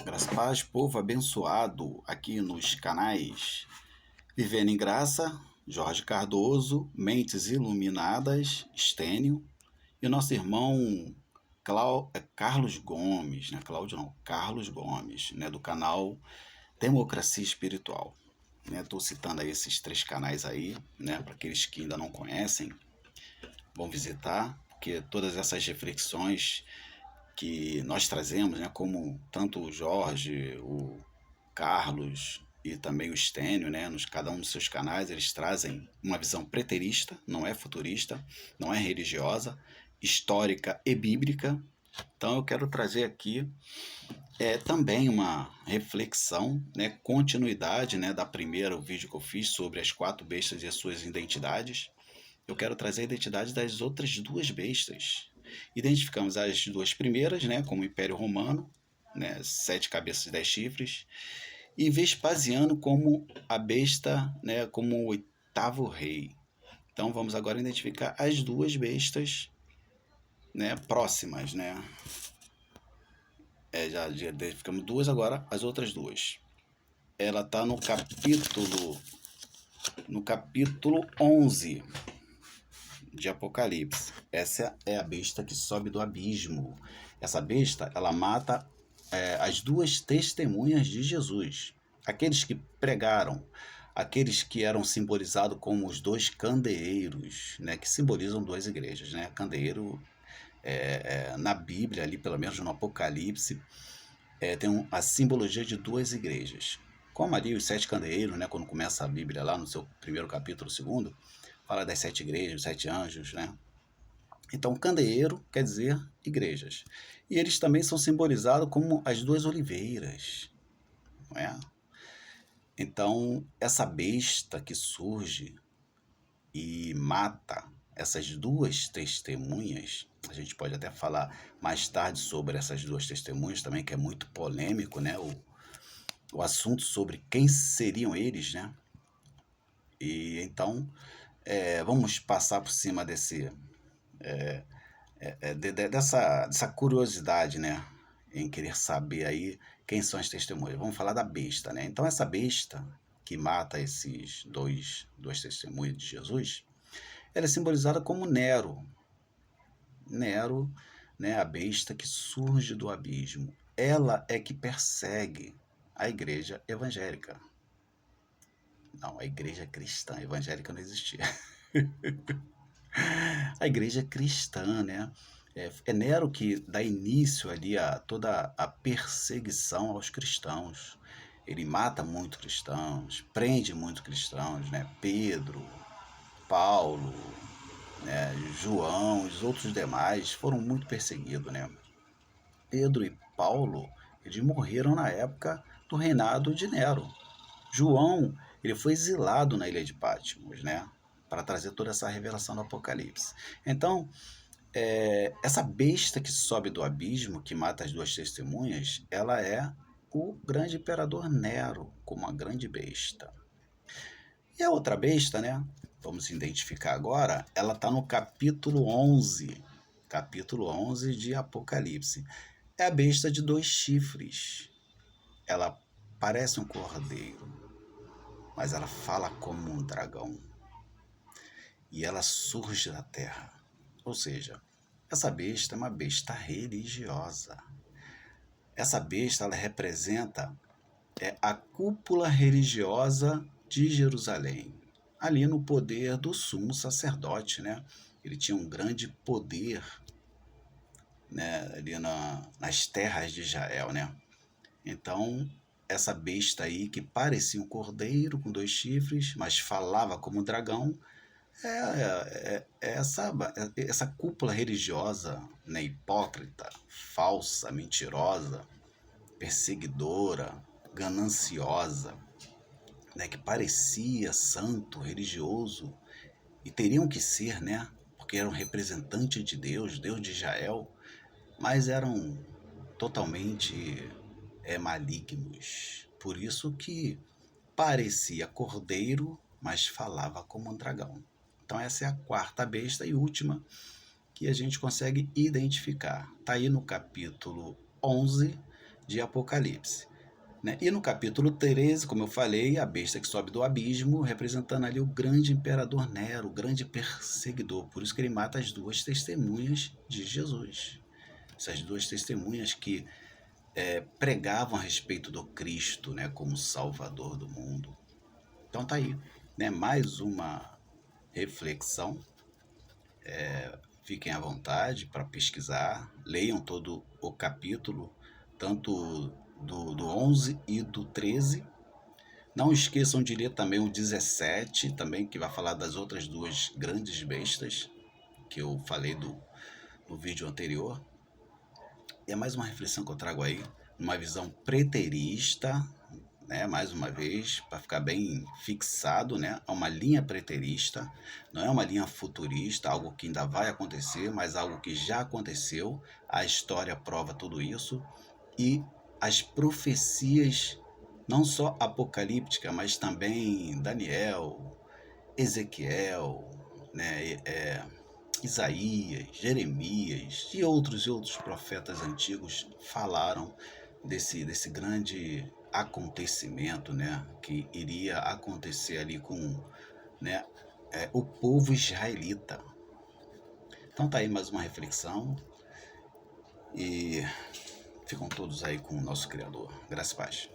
Graças a Paz, povo abençoado aqui nos canais Vivendo em Graça, Jorge Cardoso, Mentes Iluminadas, Estênio, e o nosso irmão Carlos Gomes, né? Cláudio não, Carlos Gomes, né? Do canal Democracia Espiritual. Estou citando aí esses três canais aí, né? Para aqueles que ainda não conhecem, vão visitar, porque todas essas reflexões que nós trazemos, né, como tanto o Jorge, o Carlos e também o Estênio, né, cada um dos seus canais, eles trazem uma visão preterista, não é futurista, não é religiosa, histórica e bíblica. Então eu quero trazer aqui também uma reflexão, né, continuidade, né, da primeira vídeo que eu fiz sobre as quatro bestas e as suas identidades. Eu quero trazer a identidade das outras duas bestas. Identificamos as duas primeiras, né, como o Império Romano, né, 7 cabeças e 10 chifres, e Vespasiano como a besta, né, como o oitavo rei. Então vamos agora identificar as duas bestas, né, próximas, né? Já identificamos duas, agora as outras duas. Ela está no capítulo 11 de Apocalipse. Essa é a besta que sobe do abismo. Essa besta, ela mata as duas testemunhas de Jesus. Aqueles que pregaram, aqueles que eram simbolizados como os dois candeeiros, né, que simbolizam duas igrejas. Né? Candeeiro, na Bíblia, ali pelo menos no Apocalipse, tem a simbologia de duas igrejas. Como ali os 7 candeeiros, né, quando começa a Bíblia lá no seu primeiro capítulo, segundo, fala das 7 igrejas, os 7 anjos, né? Então, candeeiro quer dizer igrejas. E eles também são simbolizados como as duas oliveiras, não é? Então, essa besta que surge e mata essas duas testemunhas, a gente pode até falar mais tarde sobre essas duas testemunhas também, que é muito polêmico, né? O assunto sobre quem seriam eles, né? E então, vamos passar por cima dessa curiosidade, né? Em querer saber aí quem são as testemunhas. Vamos falar da besta, né? Então essa besta que mata esses duas testemunhas de Jesus, ela é simbolizada como Nero. Nero, né? A besta que surge do abismo. Ela é que persegue a igreja evangélica. Não, a igreja cristã, evangélica não existia. A igreja cristã, né? É Nero que dá início ali a toda a perseguição aos cristãos. Ele mata muitos cristãos, prende muitos cristãos, né? Pedro, Paulo, né? João, os outros demais foram muito perseguidos, né? Pedro e Paulo, eles morreram na época do reinado de Nero. João, ele foi exilado na ilha de Patmos, né? Para trazer toda essa revelação do Apocalipse. Então, essa besta que sobe do abismo, que mata as duas testemunhas, ela é o grande imperador Nero, como uma grande besta. E a outra besta, né? Vamos identificar agora, ela está no capítulo 11 de Apocalipse. É a besta de 2 chifres. Ela parece um cordeiro, mas ela fala como um dragão. E ela surge da terra. Ou seja, essa besta é uma besta religiosa. Essa besta, ela representa a cúpula religiosa de Jerusalém, ali no poder do sumo sacerdote, né? Ele tinha um grande poder, né, ali nas terras de Israel, né? Então, essa besta aí, que parecia um cordeiro com 2 chifres, mas falava como um dragão, essa cúpula religiosa, né, hipócrita, falsa, mentirosa, perseguidora, gananciosa, né, que parecia santo, religioso, e teriam que ser, né, porque eram representantes de Deus, Deus de Israel, mas eram totalmente malignos. Por isso que parecia cordeiro, mas falava como um dragão. Então essa é a quarta besta e última que a gente consegue identificar. Está aí no capítulo 11 de Apocalipse, né? E no capítulo 13, como eu falei, a besta que sobe do abismo, representando ali o grande imperador Nero, o grande perseguidor. Por isso que ele mata as duas testemunhas de Jesus. Essas duas testemunhas que pregavam a respeito do Cristo, né, como Salvador do mundo. Então tá aí, né, mais uma reflexão. Fiquem à vontade para pesquisar, leiam todo o capítulo, tanto do 11 e do 13. Não esqueçam de ler também o 17, também, que vai falar das outras duas grandes bestas, que eu falei no vídeo anterior. E é mais uma reflexão que eu trago aí, uma visão preterista, né, mais uma vez, para ficar bem fixado, né, a uma linha preterista, não é uma linha futurista, algo que ainda vai acontecer, mas algo que já aconteceu. A história prova tudo isso, e as profecias, não só apocalípticas, mas também Daniel, Ezequiel, né, Isaías, Jeremias e outros profetas antigos falaram desse grande acontecimento, né, que iria acontecer ali com, né, o povo israelita. Então tá aí mais uma reflexão e ficam todos aí com o nosso Criador. Graças e paz.